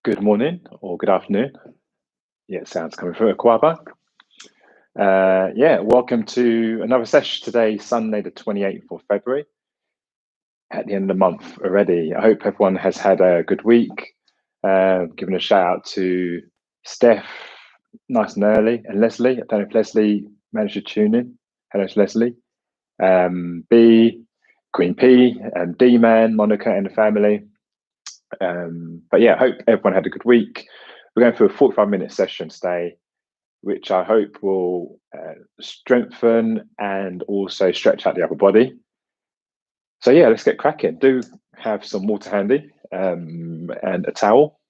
Good morning or good afternoon. Yeah, sounds coming through. Akwaaba. Welcome to another session today, Sunday, the 28th of February, at the end of the month already. I hope everyone has had a good week. Giving a shout out to Steph, nice and early, and Leslie. I don't know if Leslie managed to tune in. Hello to Leslie. B, Queen P, D-Man, Monica, and the family. I hope everyone had a good week. We're going through a 45-minute session today, which I hope will strengthen and also stretch out the upper body. So yeah, let's get cracking. Do have some water handy and a towel.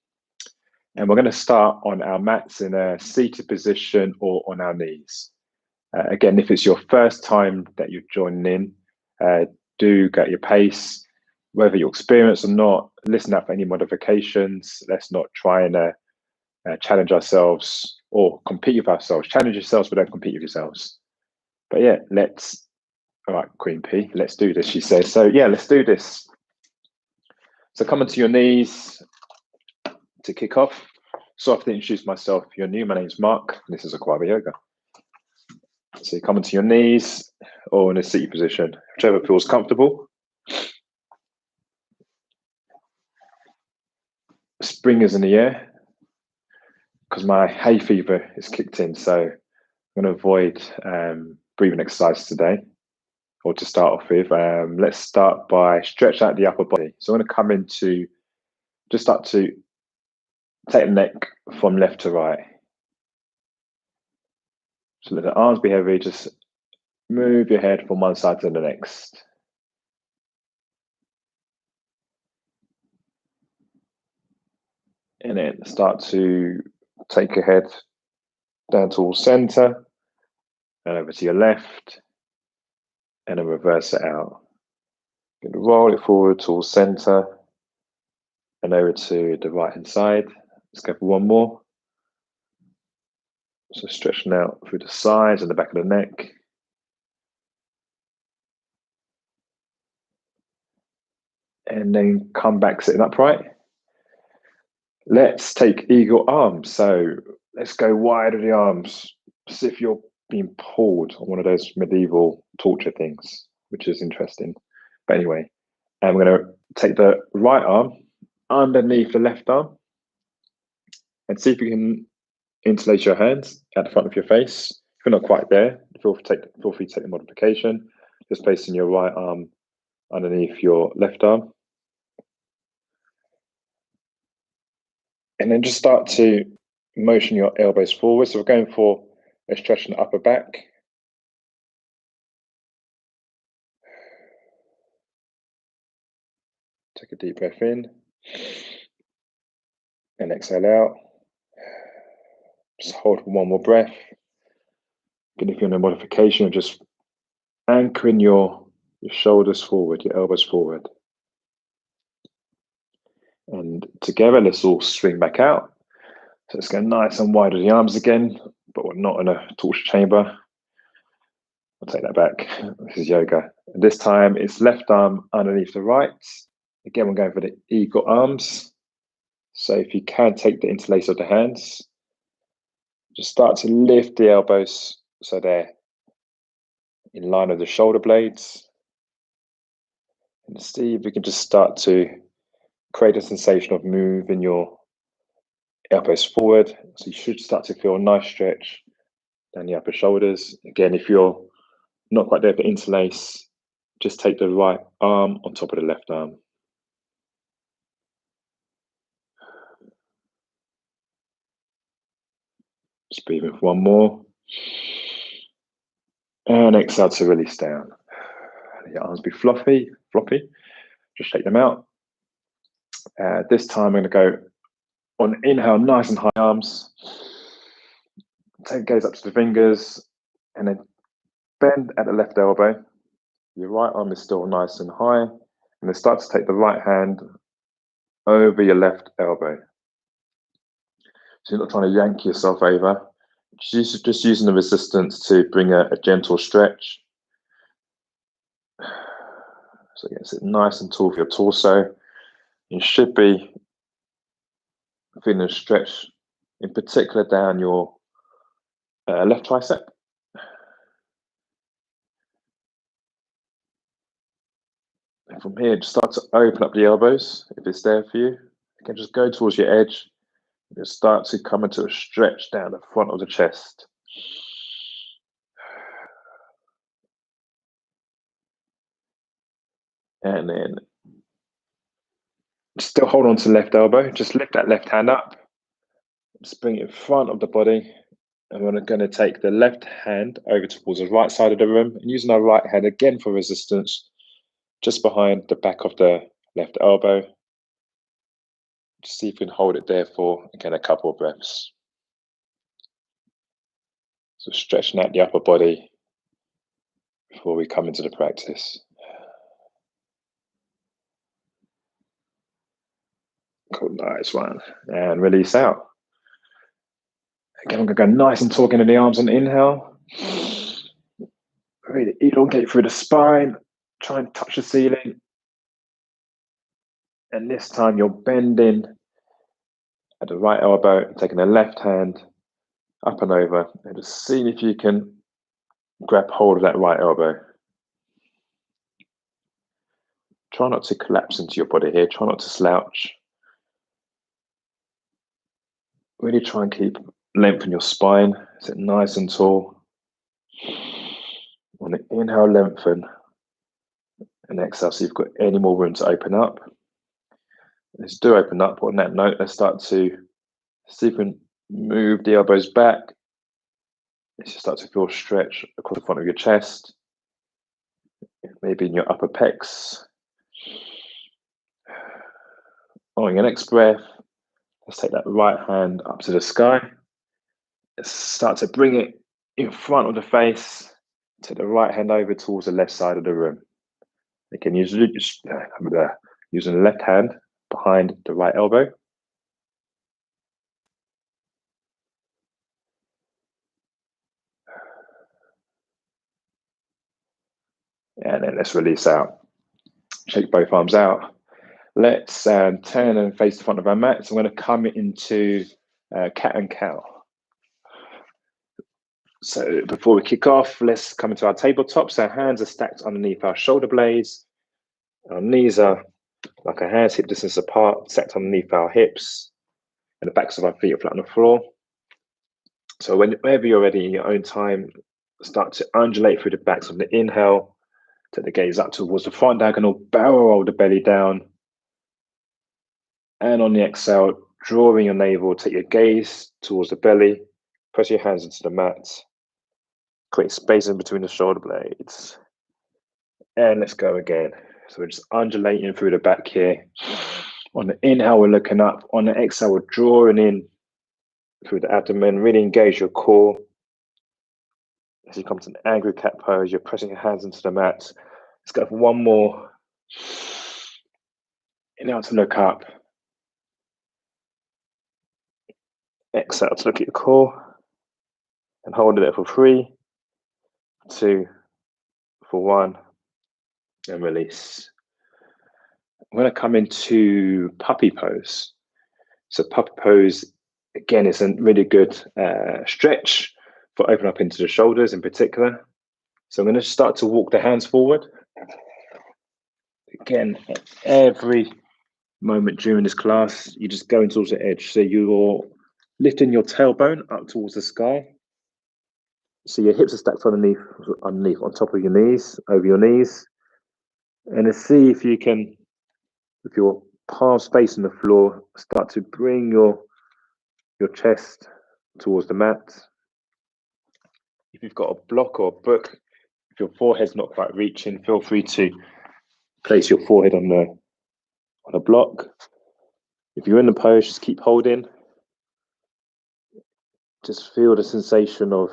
And we're going to start on our mats in a seated position or on our knees. Again, if it's your first time that you're joining in, do get your pace. Whether you're experienced or not, listen out for any modifications. Let's not try and challenge ourselves or compete with ourselves. Challenge yourselves, but don't compete with yourselves. But yeah, all right, Queen P, let's do this, she says. So yeah, let's do this. So come onto your knees to kick off. So I have to introduce myself. If you're new, my name's Mark, and this is Akwaaba Yoga. So you come onto your knees or in a seated position, whichever feels comfortable. Spring is in the air because my hay fever is kicked in, so I'm going to avoid breathing exercise today, or to start off with. Let's start by stretch out the upper body. So I'm going to come into, just start to take the neck from left to right. So let the arms be heavy, just move your head from one side to the next. And then start to take your head down towards center and over to your left, and then reverse it out. Going to roll it forward towards center and over to the right hand side. Let's go for one more. So stretching out through the sides and the back of the neck. And then come back sitting upright. Let's take eagle arms. So let's go wide of the arms, as if you're being pulled on one of those medieval torture things, which is interesting. But anyway, and we're going to take the right arm underneath the left arm and see if you can interlace your hands at the front of your face. If you're not quite there, feel free to take the modification. Just placing your right arm underneath your left arm. And then just start to motion your elbows forward. So we're going for a stretch in the upper back. Take a deep breath in and exhale out. Just hold for one more breath. And if you're in a modification, just anchoring your shoulders forward, your elbows forward. And together, let's all swing back out. So let's go nice and wide of the arms again, but we're not in a torture chamber. I'll take that back. This is yoga. And this time it's left arm underneath the right. Again, we're going for the eagle arms. So if you can take the interlace of the hands, just start to lift the elbows so they're in line with the shoulder blades. And see if you can just start to create a sensation of moving your elbows forward. So you should start to feel a nice stretch down the upper shoulders. Again, if you're not quite there for interlace, just take the right arm on top of the left arm. Just breathe in for one more. And exhale to release down. Let your arms be floppy. Just shake them out. This time I'm going to go on inhale, nice and high arms. Take gaze up to the fingers and then bend at the left elbow. Your right arm is still nice and high. And then start to take the right hand over your left elbow. So you're not trying to yank yourself over. Just using the resistance to bring a gentle stretch. So again, sit nice and tall for your torso. You should be feeling a stretch, in particular down your left tricep. And from here, just start to open up the elbows if it's there for you. You can just go towards your edge and just start to come into a stretch down the front of the chest. And then still hold on to the left elbow. Just lift that left hand up. Just bring it in front of the body. And we're going to take the left hand over towards the right side of the room and using our right hand again for resistance, just behind the back of the left elbow. Just see if you can hold it there for, again, a couple of breaths. So stretching out the upper body before we come into the practice. Cool, nice one. And release out. Again, I'm going to go nice and taut into the arms on the inhale. Really elongate through the spine. Try and touch the ceiling. And this time you're bending at the right elbow, taking the left hand up and over, and just seeing if you can grab hold of that right elbow. Try not to collapse into your body here. Try not to slouch. Really try and keep length in your spine. Sit nice and tall. On the inhale, lengthen. And exhale, so you've got any more room to open up. Let's do open up. On that note, let's start to see if we can move the elbows back. Let's just start to feel stretch across the front of your chest. Maybe in your upper pecs. On your next breath, let's take that right hand up to the sky. Let's start to bring it in front of the face. Take the right hand over towards the left side of the room. You can usually just using the left hand behind the right elbow. And then let's release out. Shake both arms out. Let's turn and face the front of our mat. So I'm going to come into cat and cow. So before we kick off, let's come into our tabletop. So our hands are stacked underneath our shoulder blades. Our knees are like our hands, hip distance apart, stacked underneath our hips. And the backs of our feet are flat on the floor. So whenever you're ready in your own time, start to undulate through the backs on the inhale. Take the gaze up towards the front diagonal, barrel roll the belly down. And on the exhale, drawing your navel, take your gaze towards the belly, press your hands into the mat, create space in between the shoulder blades. And let's go again. So we're just undulating through the back here. On the inhale, we're looking up. On the exhale, we're drawing in through the abdomen, really engage your core. As you come to an angry cat pose, you're pressing your hands into the mat. Let's go for one more. Inhale to look up. Exhale to look at your core. And hold it there for 3, 2, for 1. And release. I'm going to come into puppy pose. So puppy pose, again, is a really good stretch for opening up into the shoulders in particular. So I'm going to start to walk the hands forward. Again, at every moment during this class, you're just going towards the edge. So you're lifting your tailbone up towards the sky. So your hips are stacked underneath on top of your knees, over your knees. And let's see if you can, with your palms facing the floor, start to bring your chest towards the mat. If you've got a block or a book, if your forehead's not quite reaching, feel free to place your forehead on a block. If you're in the pose, just keep holding. Just feel the sensation of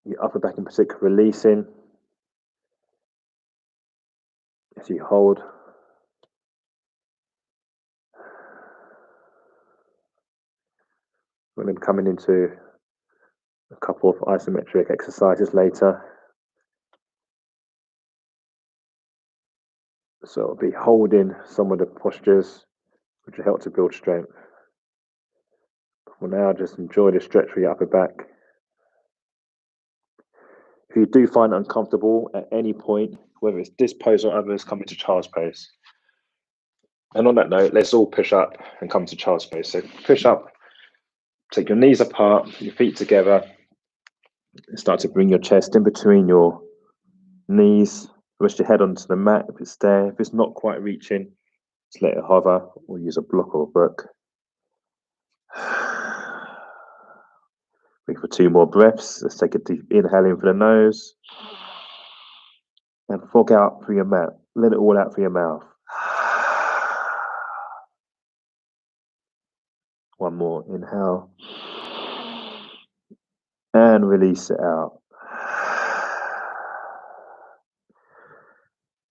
your upper back in particular releasing as you hold. We're going to be coming into a couple of isometric exercises later. So I'll be holding some of the postures which will help to build strength. For now, just enjoy the stretch for your upper back. If you do find it uncomfortable at any point, whether it's this pose or others, come into child's pose. And on that note, let's all push up and come to child's pose. So push up, take your knees apart, your feet together, and start to bring your chest in between your knees. Rest your head onto the mat if it's there. If it's not quite reaching, just let it hover or use a block or a book. Wait for 2 more breaths. Let's take a deep inhale in through the nose and fog out through your mouth. Let it all out through your mouth. One more inhale and release it out.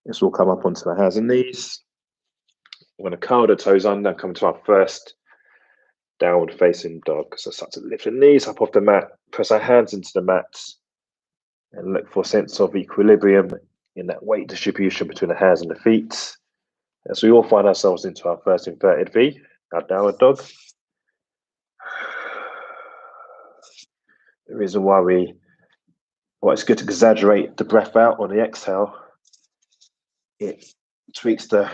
This will come up onto the hands and knees. We're going to curl the toes under, come to our first downward facing dog. So start to lift the knees up off the mat, press our hands into the mat, and look for a sense of equilibrium in that weight distribution between the hands and the feet. As we all find ourselves into our first inverted V, our downward dog. The reason why it's good to exaggerate the breath out on the exhale, it tweaks the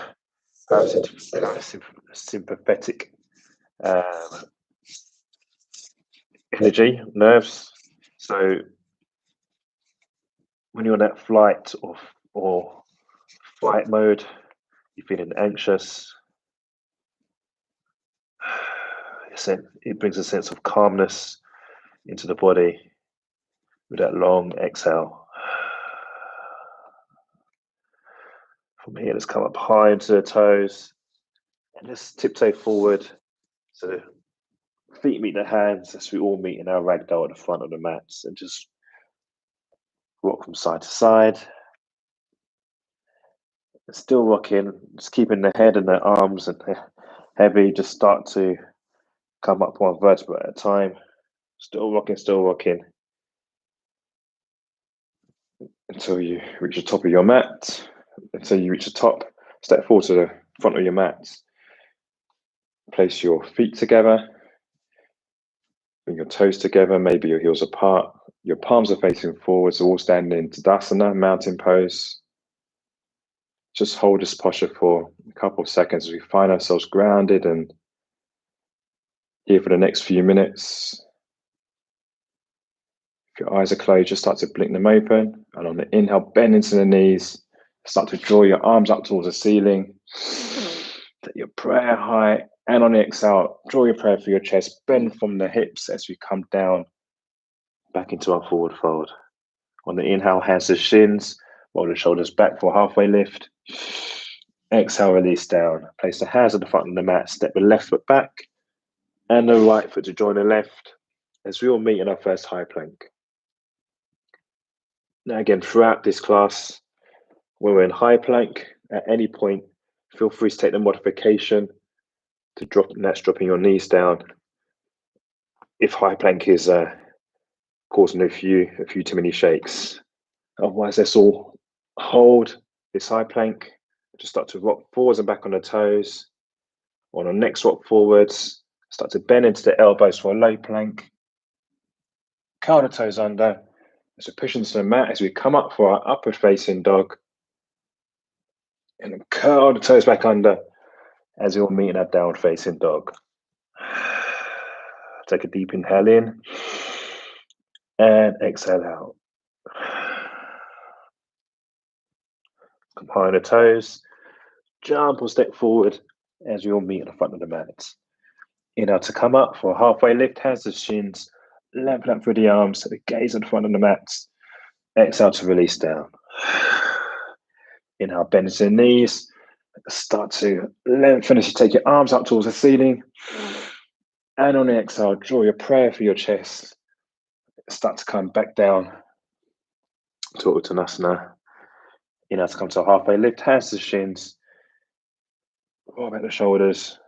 sympathetic energy, nerves. So when you're in that flight or fight mode, you're feeling anxious, it brings a sense of calmness into the body with that long exhale. From here, let's come up high into the toes and just tiptoe forward so the feet meet the hands as we all meet in our ragdoll at the front of the mats, and just rock from side to side. Still rocking, just keeping the head and the arms and heavy, just start to come up one vertebra at a time. Still rocking until you reach the top of your mat. Until you reach the top, step forward to the front of your mat. Place your feet together, bring your toes together, maybe your heels apart. Your palms are facing forward, so all standing in Tadasana, mountain pose. Just hold this posture for a couple of seconds as we find ourselves grounded and here for the next few minutes. If your eyes are closed, just start to blink them open. And on the inhale, bend into the knees. Start to draw your arms up towards the ceiling. Take your prayer high. And on the exhale, draw your prayer for your chest. Bend from the hips as we come down back into our forward fold. On the inhale, hands to shins. Roll the shoulders back for a halfway lift. Exhale, release down. Place the hands at the front of the mat. Step the left foot back and the right foot to join the left as we all meet in our first high plank. Now again, throughout this class, when we're in high plank, at any point, feel free to take the modification to dropping your knees down. If high plank is causing a few too many shakes. Otherwise, let's all hold this high plank. Just start to rock forwards and back on the toes. On our next rock forwards, start to bend into the elbows for a low plank. Curl the toes under. As we push into the mat, as we come up for our upward facing dog. And then curl the toes back under as we all meet in our downward facing dog. Take a deep inhale in and exhale out. Come high on the toes, jump or step forward as we all meet in the front of the mat. Inhale to come up for a halfway lift, hands to shins, lengthen up through the arms, gaze at the front of the mat. Exhale to release down. Inhale, bend into the knees, start to lengthen as you take your arms up towards the ceiling. And on the exhale, draw your prayer for your chest. Start to come back down to Uttanasana. Inhale to come to a halfway lift, hands to shins. Roll back the shoulders.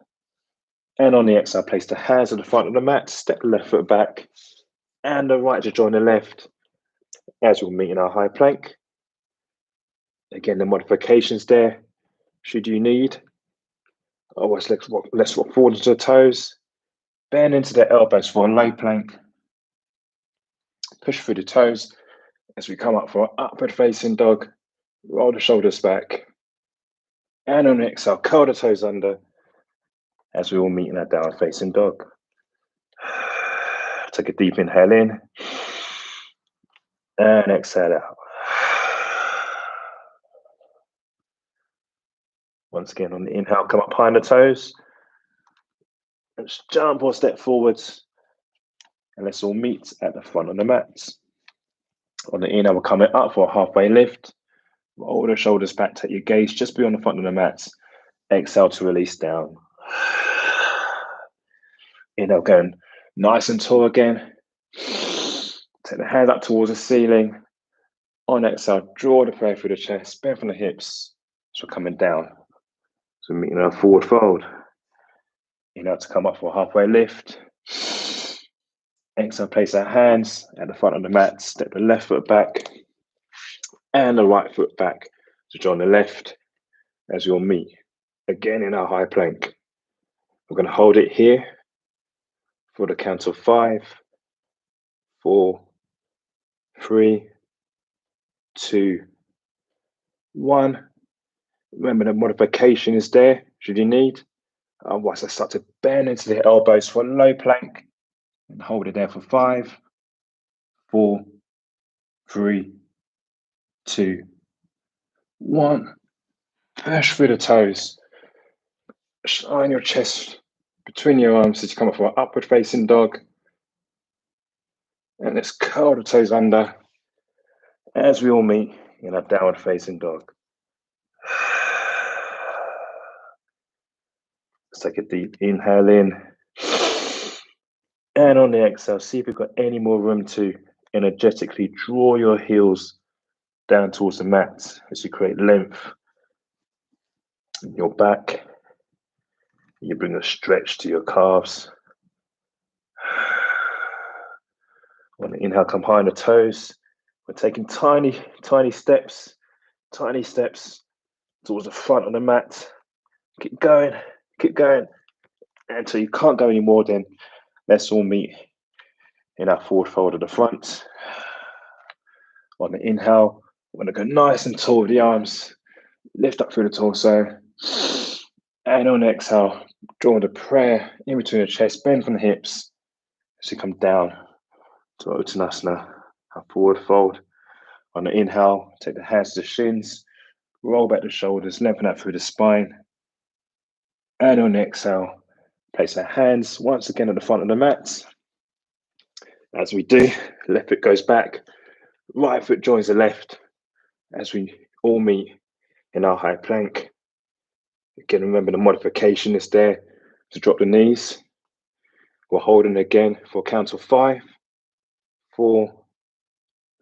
And on the exhale, place the hands at the front of the mat, step the left foot back, and the right to join the left as we'll meet in our high plank. Again, the modifications there, should you need. Always let's walk forward into the toes. Bend into the elbows for a low plank. Push through the toes as we come up for an upward facing dog. Roll the shoulders back. And on the exhale, curl the toes under as we all meet in our downward facing dog. Take a deep inhale in and exhale out. Once again, on the inhale, come up high on the toes. Let's jump or step forwards. And let's all meet at the front of the mat. On the inhale, we're coming up for a halfway lift. Roll the shoulders back, take your gaze just beyond the front of the mat. Exhale to release down. Inhale, going nice and tall again. Take the hands up towards the ceiling. On exhale, draw the prayer through the chest, bend from the hips. So we're coming down. So we're meeting our forward fold. Inhale to come up for a halfway lift. Exhale, place our hands at the front of the mat. Step the left foot back and the right foot back to join the left as you'll meet again in our high plank. We're going to hold it here for the count of 5, 4, 3, 2, 1. Remember, the modification is there should you need. Otherwise, I start to bend into the elbows for a low plank and hold it there for 5, 4, 3, 2, 1. Push through the toes. Shine your chest between your arms as you come up for an upward facing dog. And let's curl the toes under as we all meet in a downward facing dog. Let's take a deep inhale in. And on the exhale, see if you've got any more room to energetically draw your heels down towards the mat as you create length in your back. You bring a stretch to your calves. On the inhale, come high on the toes. We're taking tiny steps towards the front of the mat. Keep going until you can't go anymore. Then let's all meet in our forward fold at the front. On the inhale, we're going to go nice and tall with the arms. Lift up through the torso. And on the exhale, draw the prayer in between the chest, bend from the hips as you come down to Uttanasana, our forward fold. On the inhale, take the hands to the shins, roll back the shoulders, lengthen out through the spine. And on the exhale, place our hands once again at the front of the mat. As we do, left foot goes back, right foot joins the left as we all meet in our high plank. Again, remember the modification is there to drop the knees. We're holding again for a count of 5, 4,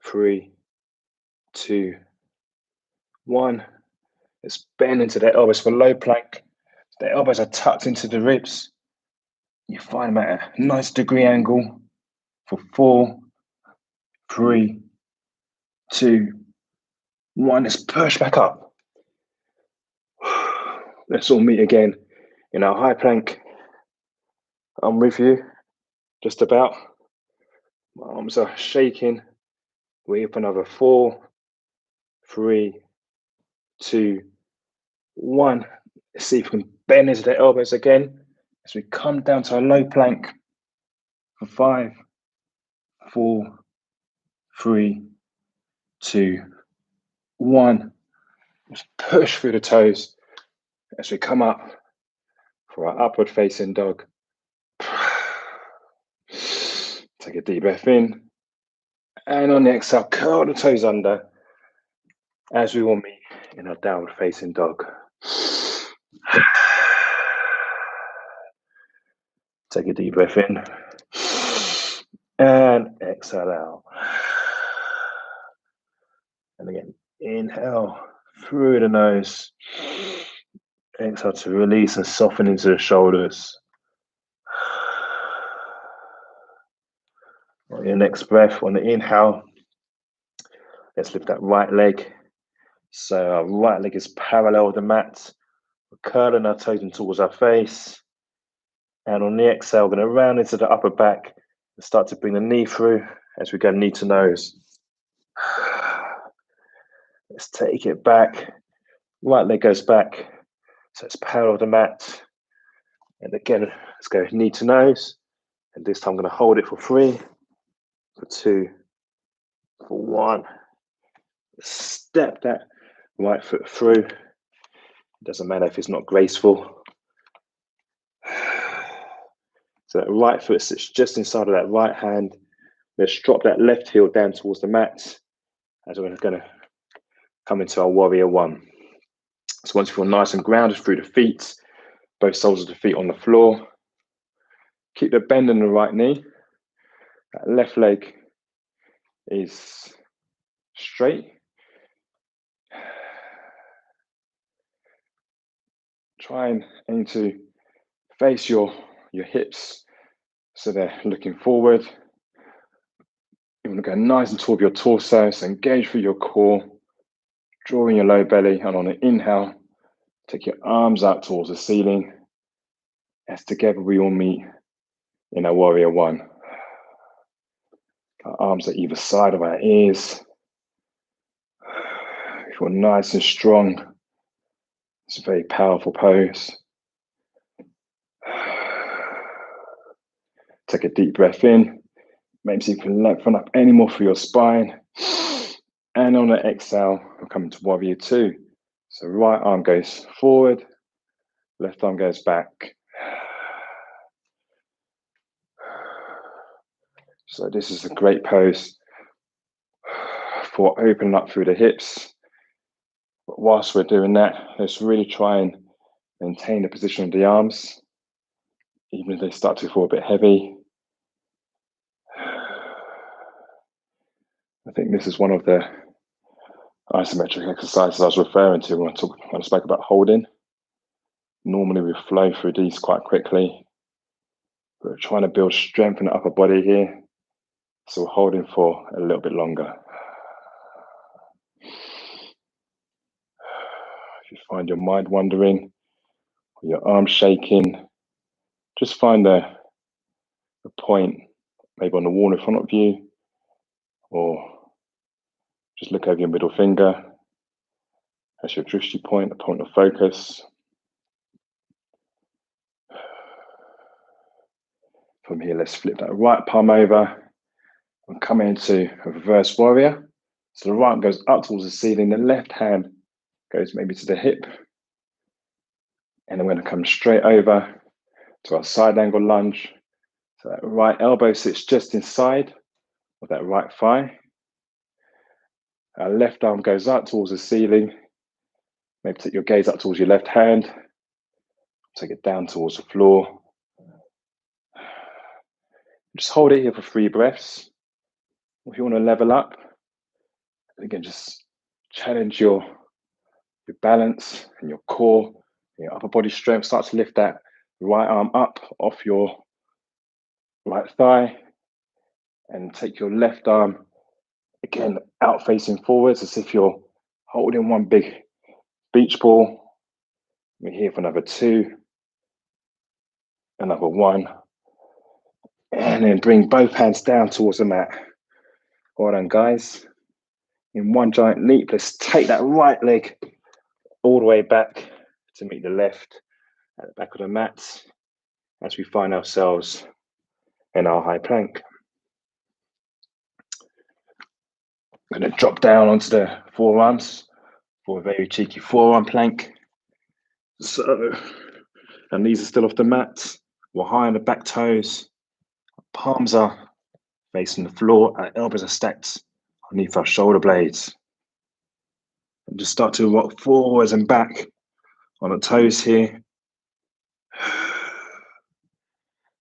3, 2, 1. Let's bend into the elbows for low plank. The elbows are tucked into the ribs. You find them at a nice degree angle for 4, 3, 2, 1. Let's push back up. Let's all meet again in our high plank. I'm with you, just about. My arms are shaking. We're up another 4, 3, 2, 1. Let's see if we can bend into the elbows again as we come down to a low plank for 5, 4, 3, 2, 1. Just push through the toes as we come up for our upward facing dog. Take a deep breath in. And on the exhale, curl the toes under as we will meet in our downward facing dog. Take a deep breath in. And exhale out. And again, inhale through the nose. Exhale to release and soften into the shoulders. On your next breath, on the inhale, let's lift that right leg. So our right leg is parallel with the mat. We're curling our toes in towards our face. And on the exhale, we're going to round into the upper back and start to bring the knee through as we go knee to nose. Let's take it back. Right leg goes back, so it's parallel to the mat. And again, let's go knee to nose. And this time I'm going to hold it for 3, for 2, for 1. Step that right foot through. It doesn't matter if it's not graceful. So that right foot sits just inside of that right hand. Let's drop that left heel down towards the mat as we're going to come into our warrior 1. So once you feel nice and grounded through the feet, both soles of the feet on the floor, keep the bend in the right knee. That left leg is straight. Try and aim to face your hips so they're looking forward. You want to go nice and toward your torso, so engage through your core, drawing your low belly, and on an inhale, take your arms out towards the ceiling as together we all meet in our warrior 1. Our arms at either side of our ears. Feel nice and strong. It's a very powerful pose. Take a deep breath in. Maybe you can lengthen up any more through your spine. And on the exhale, we're coming to warrior 2. So right arm goes forward, left arm goes back. So this is a great pose for opening up through the hips. But whilst we're doing that, let's really try and maintain the position of the arms, even if they start to feel a bit heavy. I think this is one of the isometric exercises I was referring to when I spoke about holding. Normally we flow through these quite quickly. We're trying to build strength in the upper body here, so we're holding for a little bit longer. If you find your mind wandering, or your arms shaking, just find a point, maybe on the wall in front of you, or just look over your middle finger as your drishti point, a point of focus. From here, let's flip that right palm over and come into a reverse warrior. So the right arm goes up towards the ceiling, the left hand goes maybe to the hip. And I'm going to come straight over to our side angle lunge. So that right elbow sits just inside of that right thigh. Our left arm goes up towards the ceiling. Maybe take your gaze up towards your left hand. Take it down towards the floor. Just hold it here for 3 breaths. If you want to level up, again, just challenge your balance and your core, your upper body strength. Start to lift that right arm up off your right thigh and take your left arm, again, out facing forwards as if you're holding one big beach ball. We're here for another 2, another 1. And then bring both hands down towards the mat. Well done, guys. In one giant leap, let's take that right leg all the way back to meet the left at the back of the mat as we find ourselves in our high plank. I'm going to drop down onto the forearms for a very cheeky forearm plank. So, and knees are still off the mat. We're high on the back toes. Palms are facing the floor. Our elbows are stacked underneath our shoulder blades. And just start to rock forwards and back on the toes here.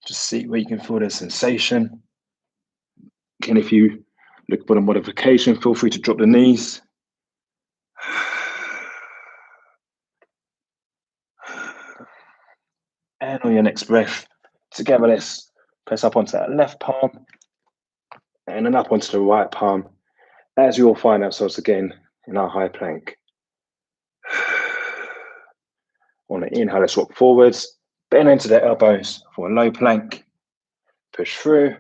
Just see where you can feel the sensation. Again, if you look for a modification, feel free to drop the knees. And on your next breath, together let's press up onto that left palm and then up onto the right palm as we all find ourselves again in our high plank. On the inhale, let's rock forwards, bend into the elbows for a low plank. Push through.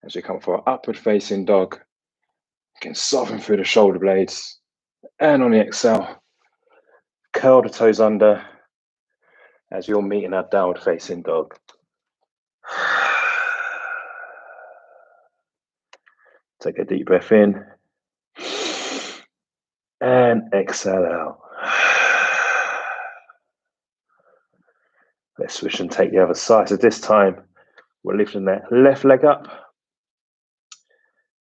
As we come for our upward facing dog, you can soften through the shoulder blades. And on the exhale, curl the toes under as you're meeting our downward facing dog. Take a deep breath in and exhale out. Let's switch and take the other side. So this time, we're lifting that left leg up,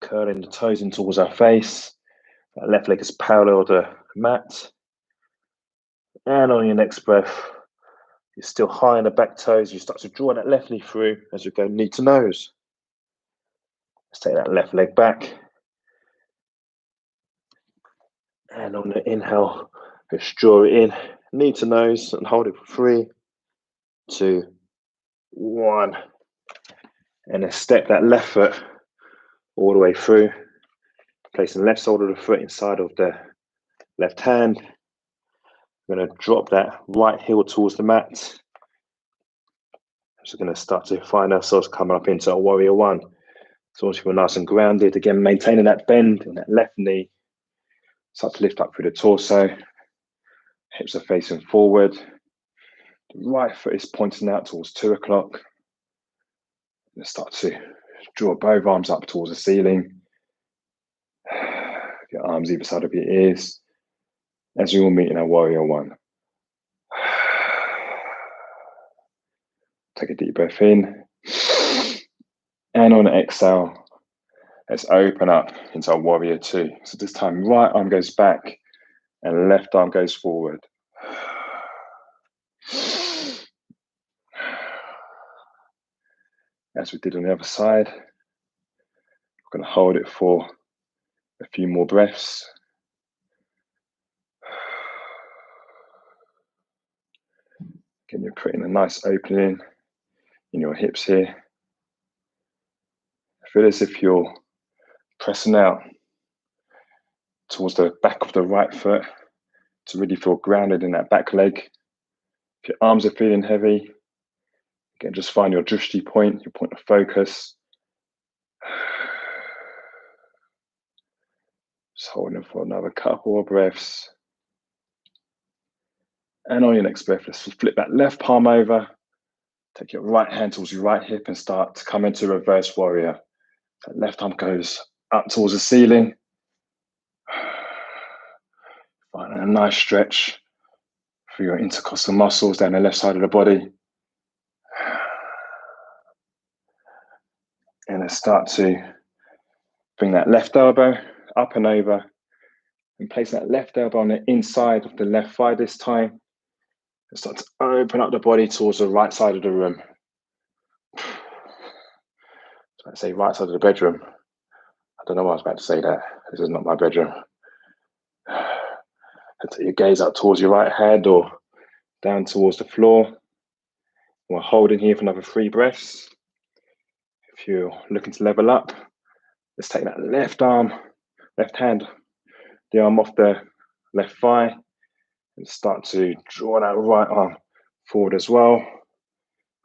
curling the toes in towards our face. That left leg is parallel to the mat. And on your next breath, you're still high on the back toes. You start to draw that left knee through as you go knee to nose. Let's take that left leg back. And on the inhale, just draw it in, knee to nose, and hold it for 3, 2, 1. And then step that left foot all the way through. Placing the left sole of the foot inside of the left hand. We're going to drop that right heel towards the mat. So we're going to start to find ourselves coming up into a warrior one. So once we're nice and grounded, again, maintaining that bend in that left knee. Start to lift up through the torso. Hips are facing forward. The right foot is pointing out towards 2 o'clock. And start to draw both arms up towards the ceiling. Your arms either side of your ears. As we all meet in our warrior one. Take a deep breath in. And on an exhale, let's open up into our warrior two. So this time, right arm goes back and left arm goes forward. As we did on the other side, we're going to hold it for a few more breaths. Again, you're creating a nice opening in your hips here. Feel as if you're pressing out towards the back of the right foot to really feel grounded in that back leg. If your arms are feeling heavy, again, just find your drishti point, your point of focus. Just holding for another couple of breaths. And on your next breath, let's flip that left palm over. Take your right hand towards your right hip and start to come into reverse warrior. That left arm goes up towards the ceiling. Finding a nice stretch for your intercostal muscles down the left side of the body. And then start to bring that left elbow up and over and place that left elbow on the inside of the left thigh this time. And start to open up the body towards the right side of the room. So I say right side of the bedroom. I don't know why I was about to say that. This is not my bedroom. Take your gaze up towards your right hand or down towards the floor. We're holding here for another 3 breaths. If you're looking to level up, let's take that left hand, the arm off the left thigh, and start to draw that right arm forward as well.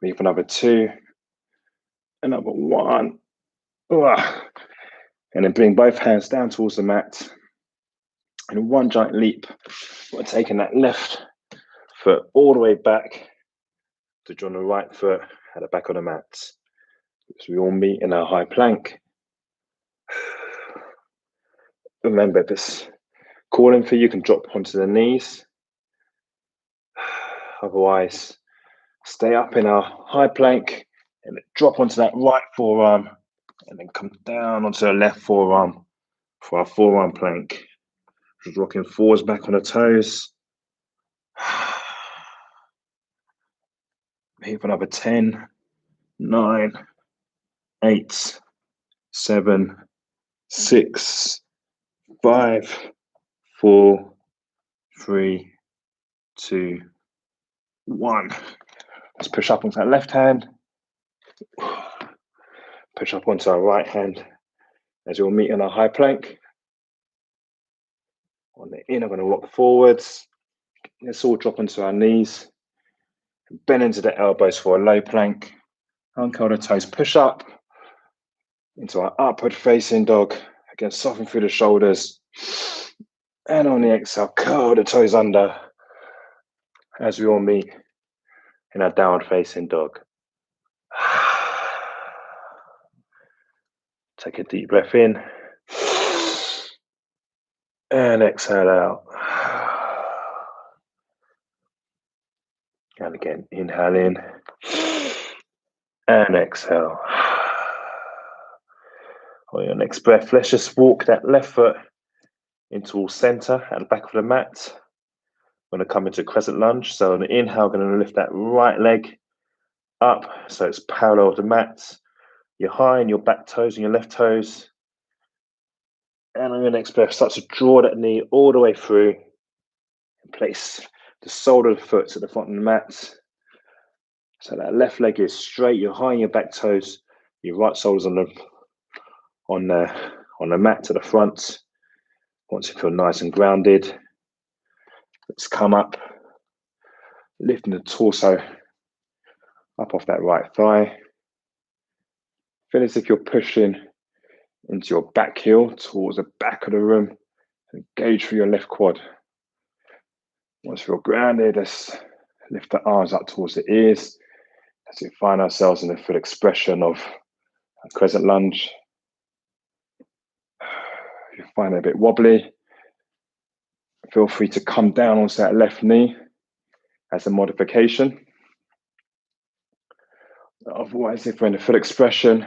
Leave another 2, another 1. And then bring both hands down towards the mat. And one giant leap, we're taking that left foot all the way back to join the right foot at the back of the mat. So we all meet in our high plank. Remember, if it's calling for you, you can drop onto the knees. Otherwise, stay up in our high plank and drop onto that right forearm and then come down onto the left forearm for our forearm plank. Just rocking forwards back on the toes. Here for another 10, 9, 8, 7, 6, 5, 4, 3, 2, 1. Let's push up onto that left hand. Push up onto our right hand as you'll meet in our high plank. On the in, I'm going to rock forwards. Let's all drop onto our knees. Bend into the elbows for a low plank. Uncurl the toes, push up into our upward facing dog. Again, soften through the shoulders. And on the exhale, curl the toes under as we all meet in our downward facing dog. Take a deep breath in. And exhale out. And again, inhale in. And exhale. On your next breath, let's just walk that left foot into all center at the back of the mat. We're going to come into a crescent lunge. So on the inhale, we're going to lift that right leg up so it's parallel with the mat. You're high in your back toes and your left toes. And on your next breath, start to draw that knee all the way through and place the sole of the foot at the front of the mat. So that left leg is straight, you're high in your back toes, your right sole is on the mat to the front. Once you feel nice and grounded, let's come up, lifting the torso up off that right thigh. Feel as if you're pushing into your back heel towards the back of the room. Engage through your left quad. Once you feel grounded, let's lift the arms up towards the ears as we find ourselves in the full expression of a crescent lunge. If you find it a bit wobbly, feel free to come down onto that left knee as a modification. Otherwise, if we're in a full expression,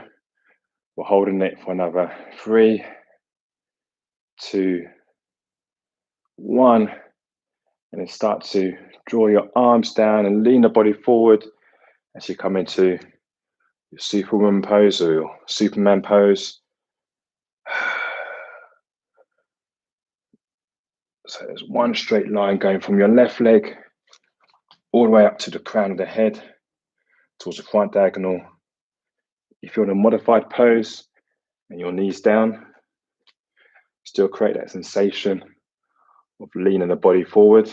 we're holding it for another 3, 2, 1. And then start to draw your arms down and lean the body forward as you come into your Superwoman pose or your Superman pose. So there's one straight line going from your left leg all the way up to the crown of the head towards the front diagonal. If you're in a modified pose and your knees down, still create that sensation of leaning the body forward.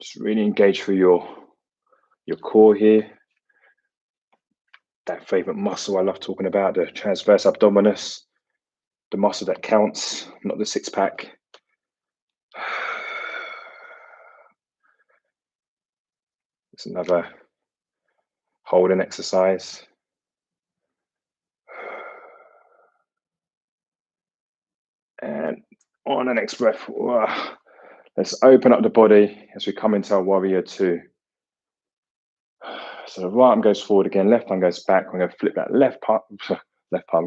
Just really engage through your core here. That favorite muscle I love talking about, the transverse abdominis, the muscle that counts, not the six pack. It's another holding exercise. And on the next breath, let's open up the body as we come into our warrior 2. So the right arm goes forward again, left arm goes back. We're going to flip that left palm,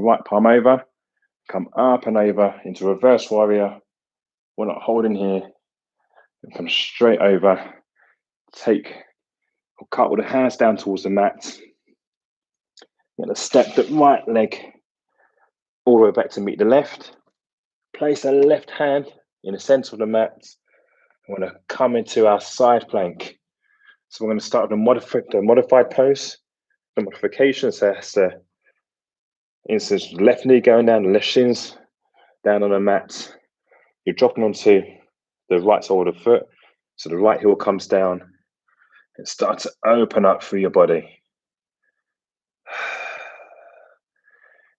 right palm over, come up and over into reverse warrior. We're not holding here. And come straight over. Take or cut with the hands down towards the mat. You're going to step the right leg all the way back to meet the left. Place the left hand in the center of the mat. We're going to come into our side plank. So we're going to start with the modified pose. The modification, so that's the instance, left knee going down, the left shins down on the mat. You're dropping onto the right sole of the foot. So the right heel comes down and start to open up through your body.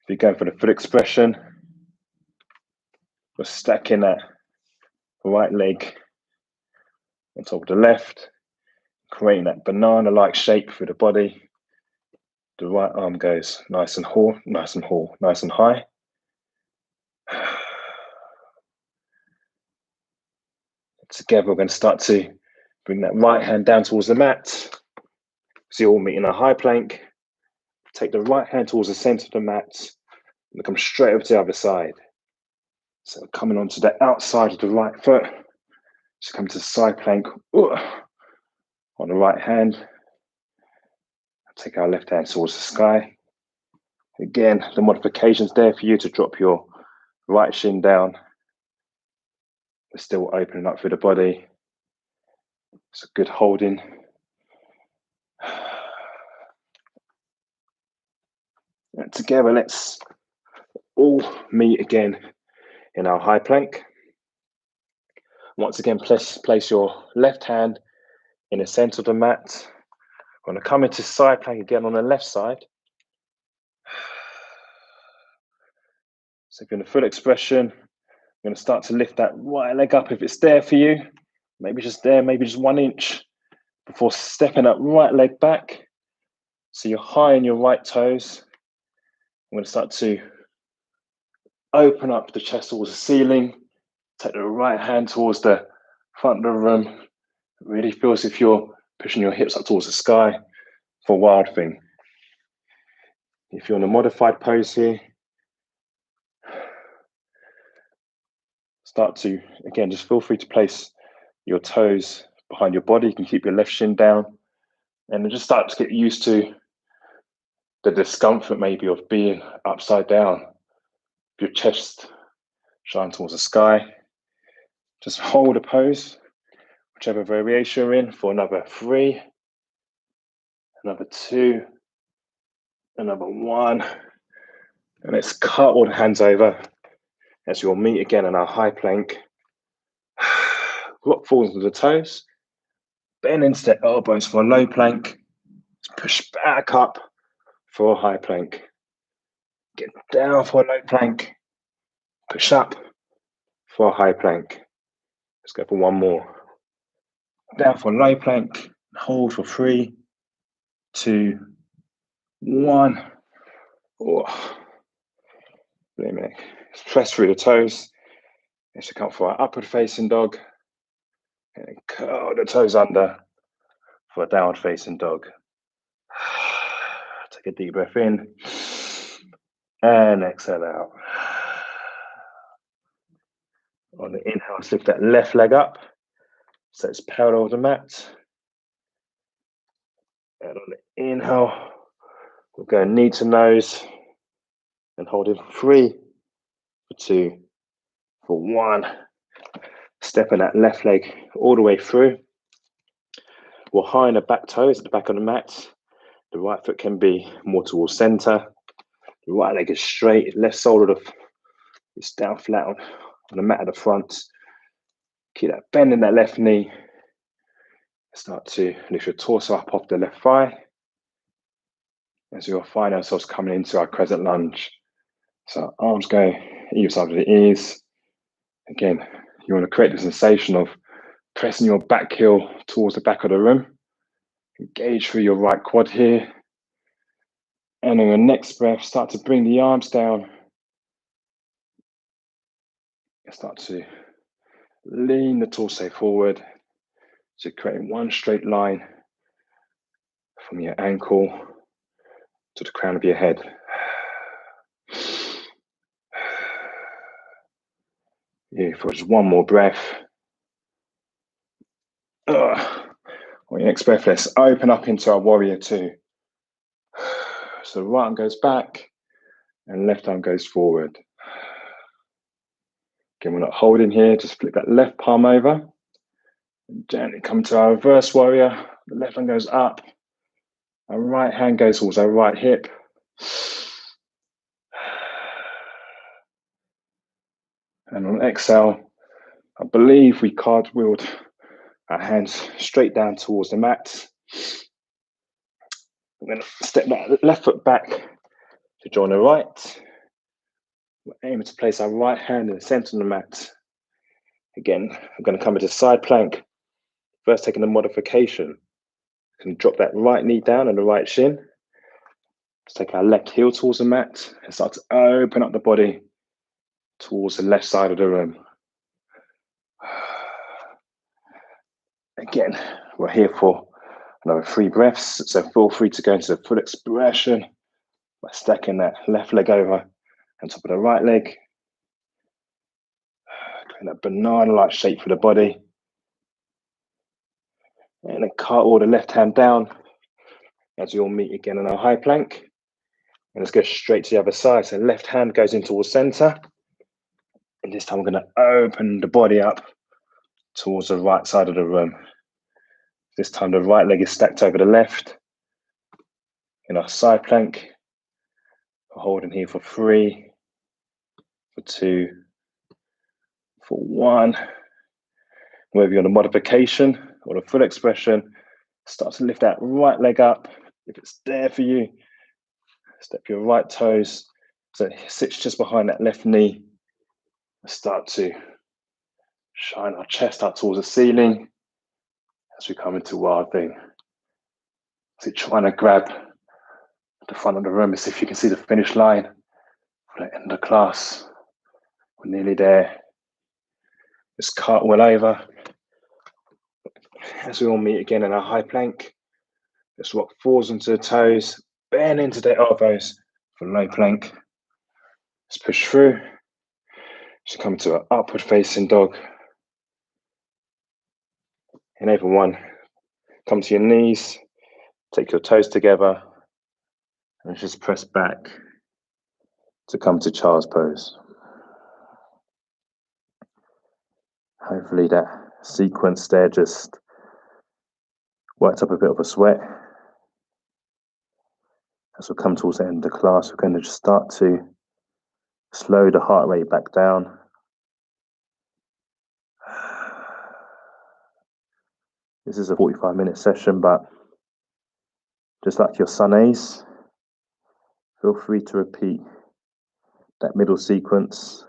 If you're going for the full expression, we're stacking that right leg on top of the left, creating that banana-like shape through the body. The right arm goes nice and high. Together, we're going to start to bring that right hand down towards the mat. So you all meet in a high plank. Take the right hand towards the center of the mat and come straight over to the other side. So coming onto the outside of the right foot. Just come to the side plank on the right hand. Take our left hand towards the sky. Again, the modification's there for you to drop your right shin down. We're still opening up through the body. It's a good holding. And together, let's all meet again in our high plank. Once again, place your left hand in the center of the mat. We're going to come into side plank again on the left side. So if you're in the full expression, you're going to start to lift that right leg up if it's there for you. Maybe just there, maybe just 1 inch before stepping that right leg back. So you're high on your right toes. I'm going to start to open up the chest towards the ceiling. Take the right hand towards the front of the room. It really feels as if you're pushing your hips up towards the sky for Wild Thing. If you're in a modified pose here, start to, again, just feel free to place your toes behind your body. You can keep your left shin down and just start to get used to the discomfort maybe of being upside down. Your chest shine towards the sky. Just hold a pose, whichever variation you're in, for another 3, another 2, another 1. And let's cut all the hands over as you'll meet again in our high plank. Rock forwards with the toes. Bend into the elbows for a low plank. Let's push back up for a high plank. Get down for a low plank. Push up for a high plank. Let's go for 1 more. Down for a low plank. Hold for 3, 2, 1. Oh. Let's press through the toes. Let's come for our upward facing dog. And then curl the toes under for a downward facing dog. Take a deep breath in. And exhale out. On the inhale, let's lift that left leg up. So it's parallel with the mat. And on the inhale, we'll go knee to nose and hold it for 3, for 2, for 1. Stepping that left leg all the way through. We're high on the back toes at the back of the mat. The right foot can be more towards center. The right leg is straight. Left sole of it's down flat on the mat at the front. Keep that bend in that left knee. Start to lift your torso up off the left thigh. As we'll find ourselves coming into our crescent lunge. So arms go either side of the ears. Again, you want to create the sensation of pressing your back heel towards the back of the room. Engage through your right quad here. And on your next breath, start to bring the arms down. Start to lean the torso forward. So creating one straight line from your ankle to the crown of your head. Here for just 1 more breath. On your next breath, let's open up into our warrior 2. So the right arm goes back and left arm goes forward. Again, we're not holding here, just flip that left palm over. And gently come to our reverse warrior. The left hand goes up. Our right hand goes towards our right hip. And on exhale, I believe we cartwheeled our hands straight down towards the mat. I'm going to step that left foot back to join the right. We're aiming to place our right hand in the center of the mat. Again, I'm going to come into side plank. First, taking the modification. Can drop that right knee down and the right shin. Let's take our left heel towards the mat and start to open up the body towards the left side of the room. Again, we're here for another 3 breaths, so feel free to go into the full expression by stacking that left leg over on top of the right leg. Creating a banana-like shape for the body. And then cartwheel the left hand down as we all meet again in our high plank. And let's go straight to the other side. So left hand goes in towards center. And this time we're going to open the body up towards the right side of the room. This time the right leg is stacked over the left. In our side plank, we're holding here for 3, for 2, for 1. Whether you're on a modification or a full expression, start to lift that right leg up. If it's there for you, step your right toes so it sits just behind that left knee. Start to shine our chest up towards the ceiling as we come into Wild Thing. So trying to grab the front of the room as if you can see the finish line for the end of the class. We're nearly there. Just cartwheel over. As we all meet again in our high plank, just rock forwards into the toes, bend into the elbows for low plank. Let's push through. So come to an upward facing dog. And everyone, come to your knees, take your toes together, and just press back to come to child's pose. Hopefully that sequence there just worked up a bit of a sweat. As we come towards the end of the class, we're going to just start to slow the heart rate back down. This is a 45-minute session, but just like your Sun A's, feel free to repeat that middle sequence.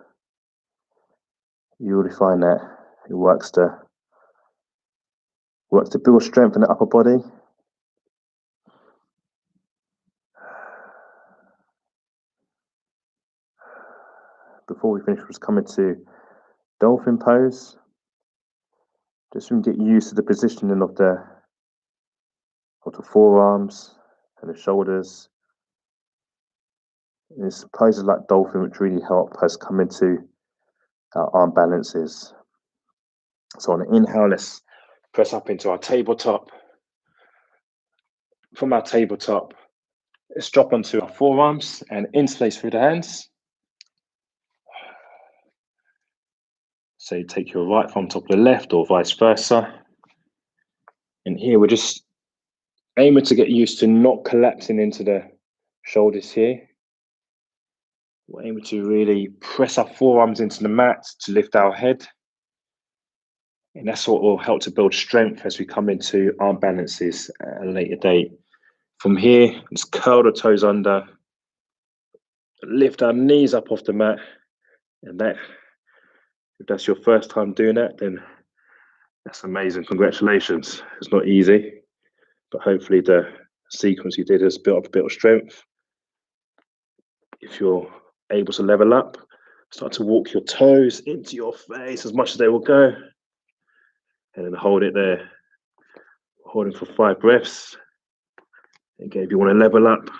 You already find that it works to build strength in the upper body. Before we finish, we're just coming to dolphin pose. Just so we can get used to the positioning of the forearms and the shoulders. It's poses like dolphin which really help us come into our arm balances. So on the inhale, let's press up into our tabletop. From our tabletop, let's drop onto our forearms and interlace through the hands. So you take your right from top of the left or vice versa. And here we're just aiming to get used to not collapsing into the shoulders here. We're aiming to really press our forearms into the mat to lift our head. And that's what will help to build strength as we come into arm balances at a later date. From here, just curl the toes under, lift our knees up off the mat. And that, if that's your first time doing that, then that's amazing. Congratulations. It's not easy, but hopefully the sequence you did has built up a bit of strength. If you're able to level up, start to walk your toes into your face as much as they will go. And then hold it there. Hold it for 5 breaths. Again, if you want to level up,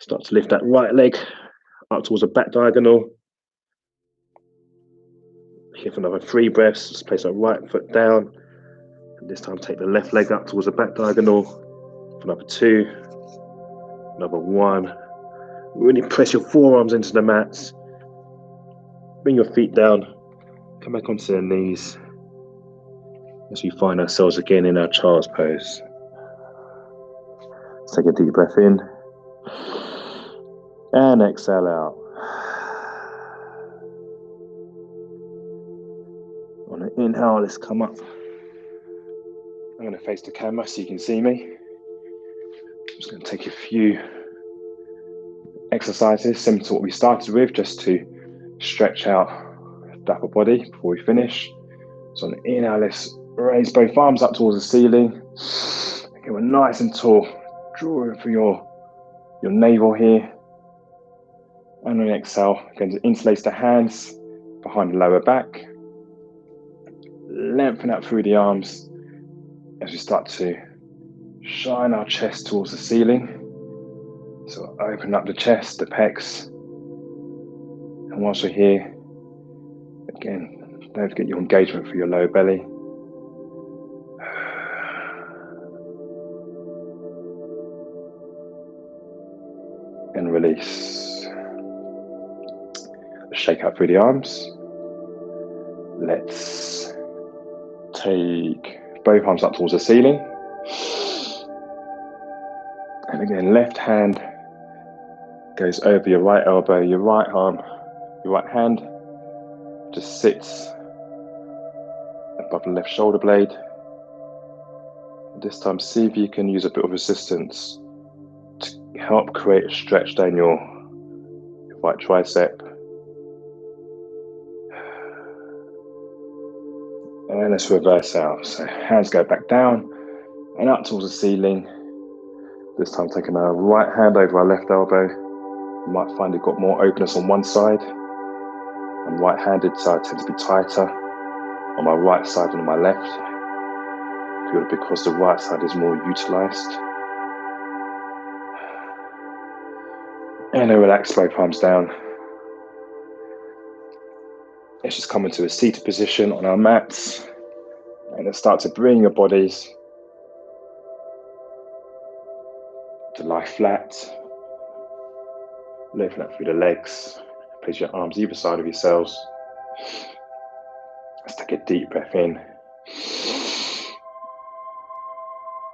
start to lift that right leg up towards the back diagonal. Here for another 3 breaths, just place that right foot down. And this time take the left leg up towards the back diagonal. For another 2, another 1. Really press your forearms into the mats. Bring your feet down. Come back onto the knees as we find ourselves again in our child's pose. Let's take a deep breath in. And exhale out. On an inhale, let's come up. I'm going to face the camera so you can see me. I'm just going to take a few exercises similar to what we started with, just to stretch out the upper body before we finish. So on the inhale, let's raise both arms up towards the ceiling. Okay, we're nice and tall. Draw in for your navel here. And on the exhale, going to interlace the hands behind the lower back. Lengthen out through the arms as we start to shine our chest towards the ceiling. So open up the chest, the pecs. And once we're here, again, don't forget your engagement for your lower belly. And release. Shake out through the arms. Let's take both arms up towards the ceiling. And again, left hand goes over your right elbow, your right arm, your right hand just sits above the left shoulder blade. This time, see if you can use a bit of resistance to help create a stretch down your right tricep. And let's reverse out. So hands go back down and up towards the ceiling. This time taking our right hand over our left elbow. You might find you've got more openness on one side. I'm right-handed, so I tend to be tighter on my right side than on my left, purely because the right side is more utilized. And then relax, both palms down. Let's just come into a seated position on our mats. And then start to bring your bodies to lie flat. Lay flat through the legs. Place your arms either side of yourselves. Let's take a deep breath in.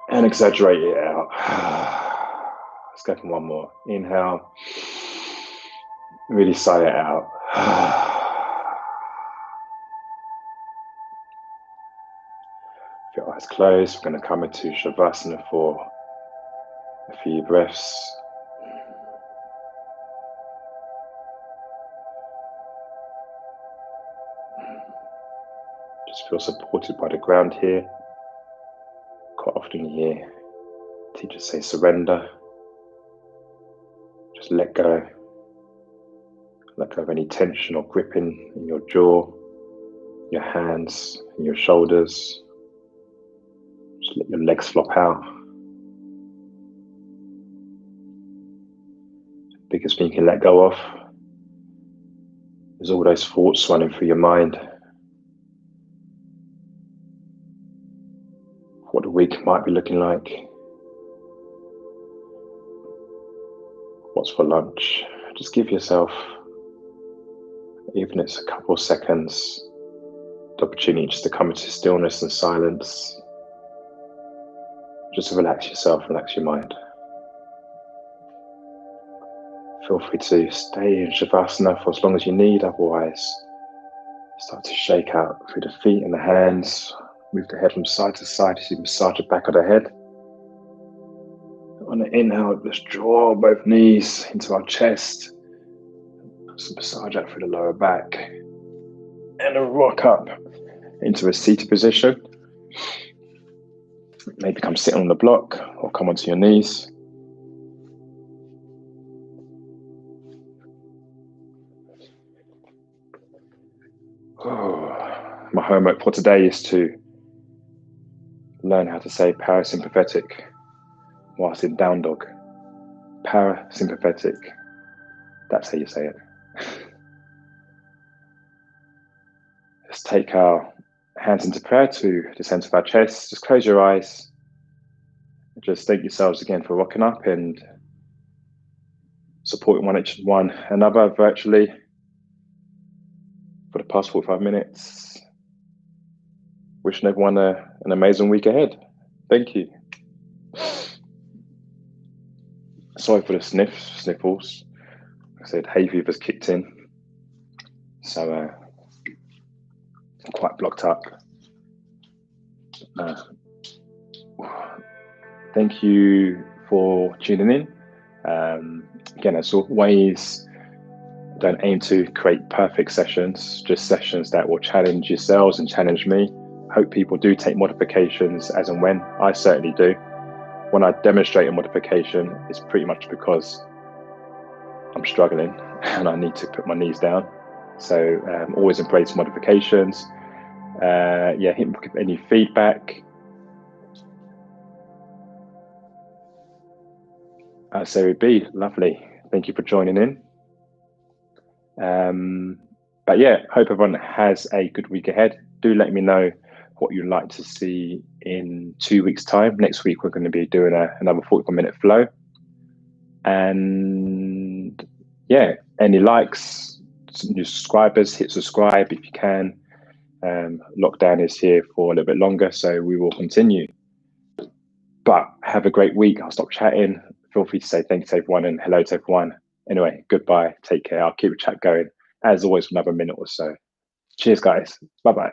And exaggerate it out. Let's go for one more. Inhale. Really sigh it out. With your eyes closed, we're going to come into Shavasana for a few breaths. Just feel supported by the ground here. Quite often you hear teachers say surrender. Just let go. Let go of any tension or gripping in your jaw, your hands, and your shoulders. Just let your legs flop out. The biggest thing you can let go of is all those thoughts running through your mind. What the week might be looking like. What's for lunch? Just give yourself, even if it's a couple of seconds, the opportunity just to come into stillness and silence. Just to relax yourself, relax your mind. Feel free to stay in Shavasana for as long as you need, otherwise start to shake out through the feet and the hands. Move the head from side to side as you massage the back of the head. On the inhale, just draw both knees into our chest. Just massage out through the lower back. And a rock up into a seated position. Maybe come sitting on the block or come onto your knees. My homework for today is to learn how to say parasympathetic whilst in down dog. Parasympathetic. That's how you say it. Let's take our hands into prayer to the center of our chest. Just close your eyes. Just thank yourselves again for rocking up and supporting one another virtually for the past 45 minutes. Wishing everyone an amazing week ahead. Thank you. Sorry for the sniffles. Like I said, hay fever's kicked in. So I'm quite blocked up. Thank you for tuning in. Again, as always, don't aim to create perfect sessions, just sessions that will challenge yourselves and challenge me. Hope people do take modifications as and when. I certainly do. When I demonstrate a modification, it's pretty much because I'm struggling and I need to put my knees down. So always embrace modifications. Hit me with any feedback. Sarah B, lovely. Thank you for joining in. But yeah, hope everyone has a good week ahead. Do let me know what you'd like to see in 2 weeks' time. Next week, we're going to be doing another 45-minute flow. And yeah, any likes, new subscribers, hit subscribe if you can. Lockdown is here for a little bit longer, so we will continue. But have a great week. I'll stop chatting. Feel free to say thank you to everyone and hello to everyone. Anyway, goodbye. Take care. I'll keep the chat going, as always, for another minute or so. Cheers, guys. Bye-bye.